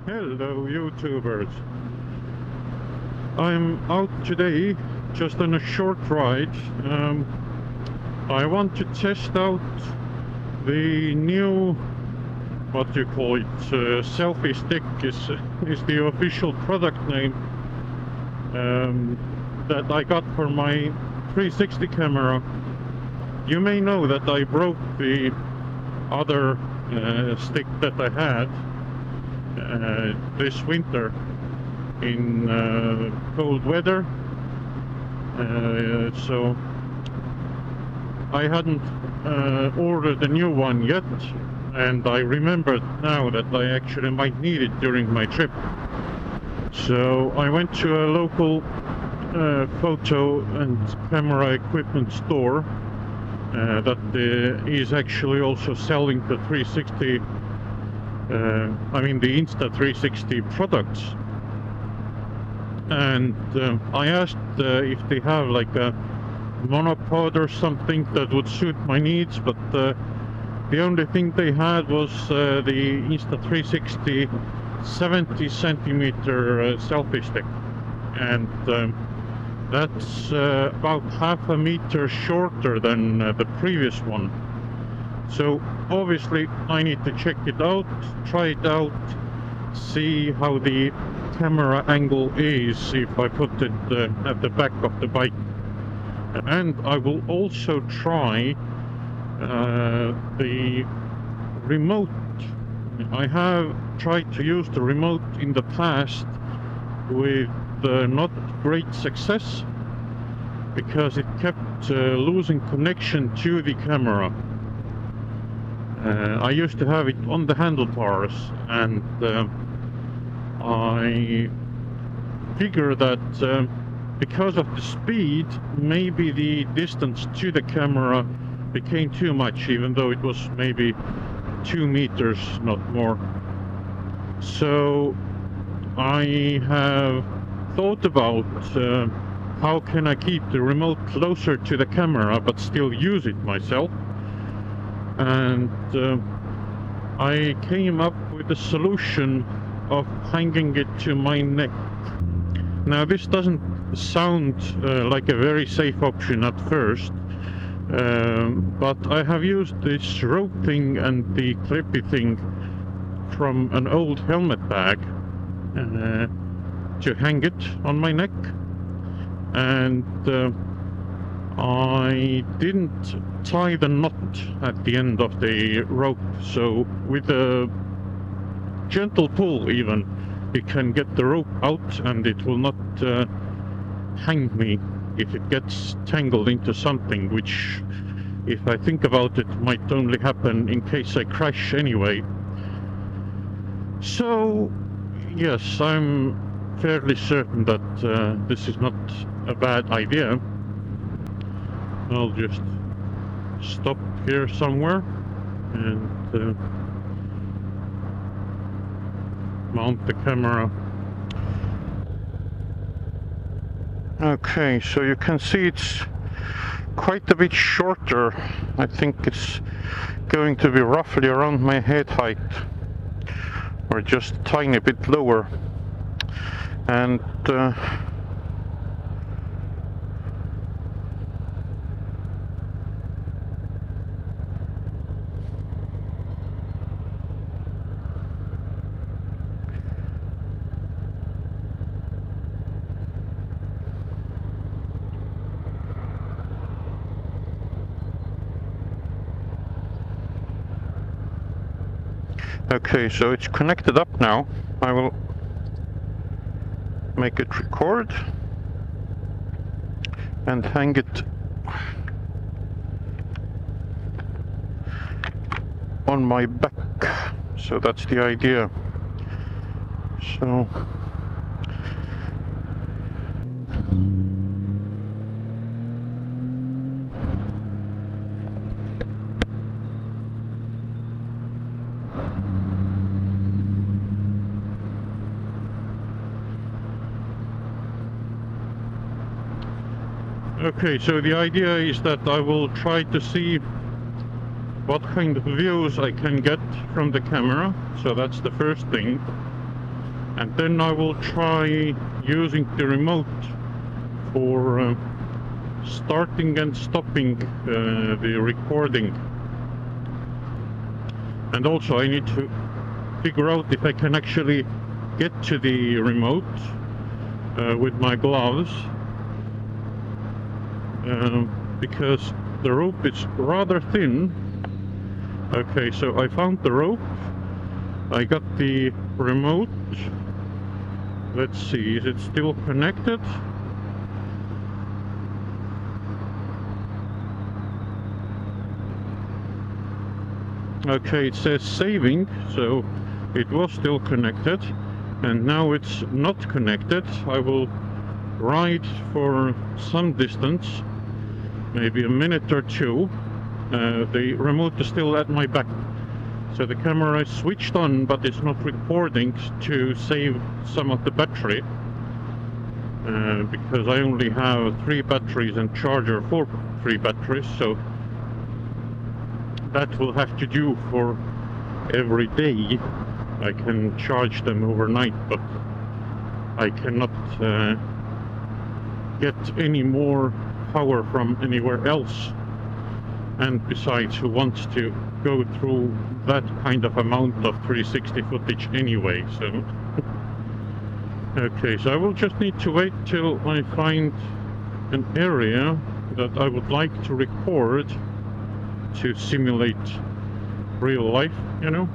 Hello YouTubers. I'm out today just on a short ride. I want to test out the new, what do you call it, selfie stick is the official product name that I got for my 360 camera. You may know that I broke the other stick that I had this winter in cold weather, so I hadn't ordered a new one yet, and I remembered now that I actually might need it during my trip. So I went to a local photo and camera equipment store that is actually also selling the 360 the Insta360 products, and I asked if they have like a monopod or something that would suit my needs, but the only thing they had was the Insta360 70 centimeter selfie stick, and that's about half a meter shorter than the previous one. So obviously I need to check it out, try it out, see how the camera angle is if I put it at the back of the bike. And I will also try the remote. I have tried to use the remote in the past with not great success, because it kept losing connection to the camera. I used to have it on the handlebars, and I figure that because of the speed, maybe the distance to the camera became too much, even though it was maybe 2 meters, not more. So I have thought about how can I keep the remote closer to the camera but still use it myself. And I came up with a solution of hanging it to my neck. Now this doesn't sound like a very safe option at first, but I have used this rope thing and the clippy thing from an old helmet bag to hang it on my neck, and I didn't tie the knot at the end of the rope, so with a gentle pull even, you can get the rope out and it will not hang me if it gets tangled into something, which, if I think about it, might only happen in case I crash anyway. So yes, I'm fairly certain that this is not a bad idea. I'll just stop here somewhere and mount the camera. Okay, so you can see it's quite a bit shorter. I think it's going to be roughly around my head height, or just a tiny bit lower. And okay, so it's connected up now. I will make it record and hang it on my back. So that's the idea. So okay, so the idea is that I will try to see what kind of views I can get from the camera. So that's the first thing. and then I will try using the remote for starting and stopping the recording. And also I need to figure out if I can actually get to the remote with my gloves, because the rope is rather thin. Okay, so I found the rope, I got the remote. Let's see, is it still connected? Okay, it says saving, so it was still connected, and now it's not connected. I will ride for some distance, maybe a minute or two. The remote is still at my back, so the camera is switched on, but it's not recording to save some of the battery, because I only have 3 batteries and charger for 3 batteries, so that will have to do for every day. I can charge them overnight, but I cannot get any more power from anywhere else. And besides, who wants to go through that kind of amount of 360 footage anyway, so okay, so I will just need to wait till I find an area that I would like to record to simulate real life, you know.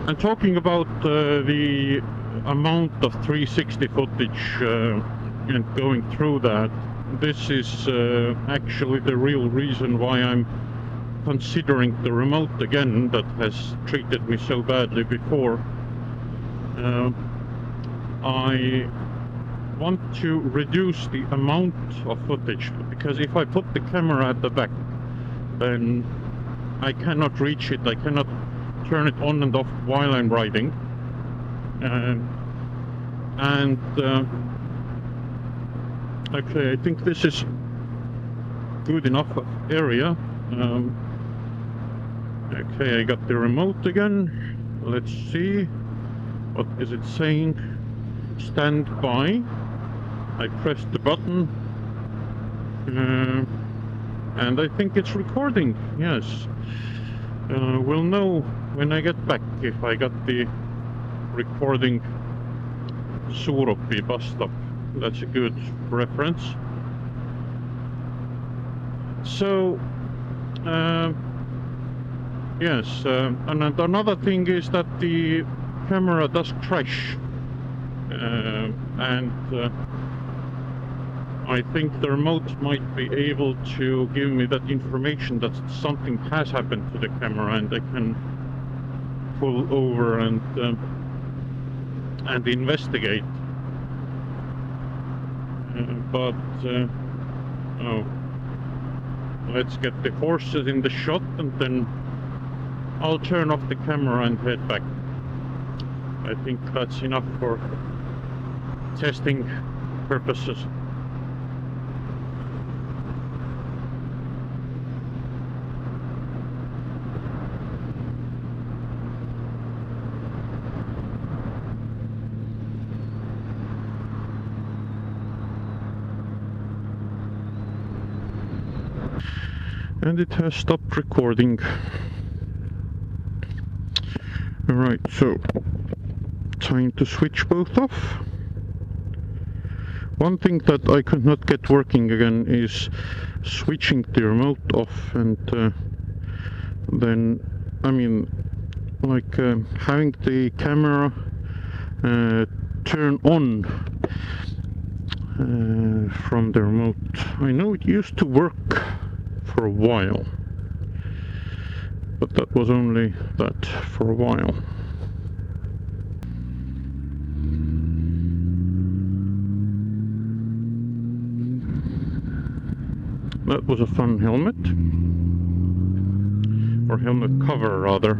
And talking about the amount of 360 footage and going through that, this is actually the real reason why I'm considering the remote again, that has treated me so badly before. I want to reduce the amount of footage, because if I put the camera at the back, then I cannot reach it, I cannot turn it on and off while I'm riding. Okay, I think this is good enough area. Okay, I got the remote again. Let's see, what is it saying? Stand by. I pressed the button, and I think it's recording. Yes. We'll know when I get back if I got the recording Suuropi bus stop. That's a good reference. So yes, and another thing is that the camera does crash, and I think the remote might be able to give me that information that something has happened to the camera, and I can pull over and investigate. Oh, let's get the horses in the shot, and then I'll turn off the camera and head back. I think that's enough for testing purposes. And it has stopped recording. Alright, so time to switch both off. One thing that I could not get working again is switching the remote off, and then, I mean, like having the camera turn on from the remote. I know it used to work for a while, but that was only that for a while. That was a fun helmet, or helmet cover rather.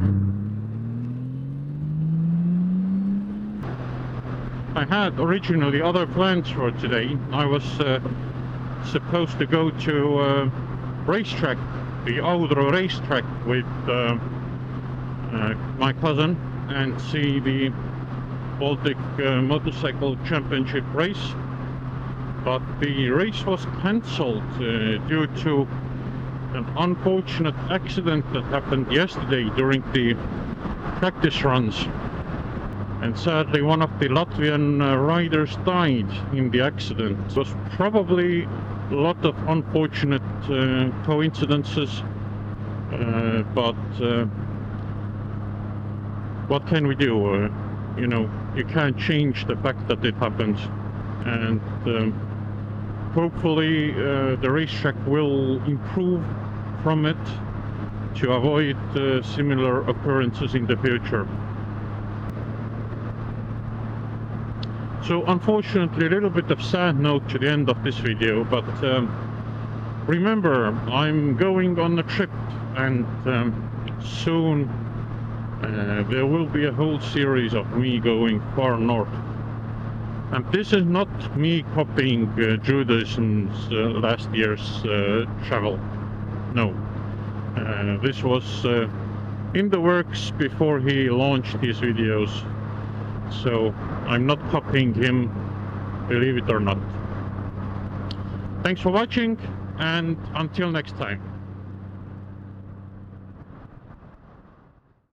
I had originally other plans for today. I was supposed to go to racetrack, the Audro racetrack, with my cousin, and see the Baltic Motorcycle Championship race, but the race was cancelled due to an unfortunate accident that happened yesterday during the practice runs. And sadly, one of the Latvian riders died in the accident. It was probably a lot of unfortunate coincidences, but what can we do? You know, you can't change the fact that it happened, and hopefully the racetrack will improve from it to avoid similar occurrences in the future. So unfortunately, a little bit of sad note to the end of this video, but remember, I'm going on a trip, and soon there will be a whole series of me going far north. And this is not me copying Juris's last year's travel. No. This was in the works before he launched his videos. So I'm not copying him, believe it or not. Thanks for watching, and until next time.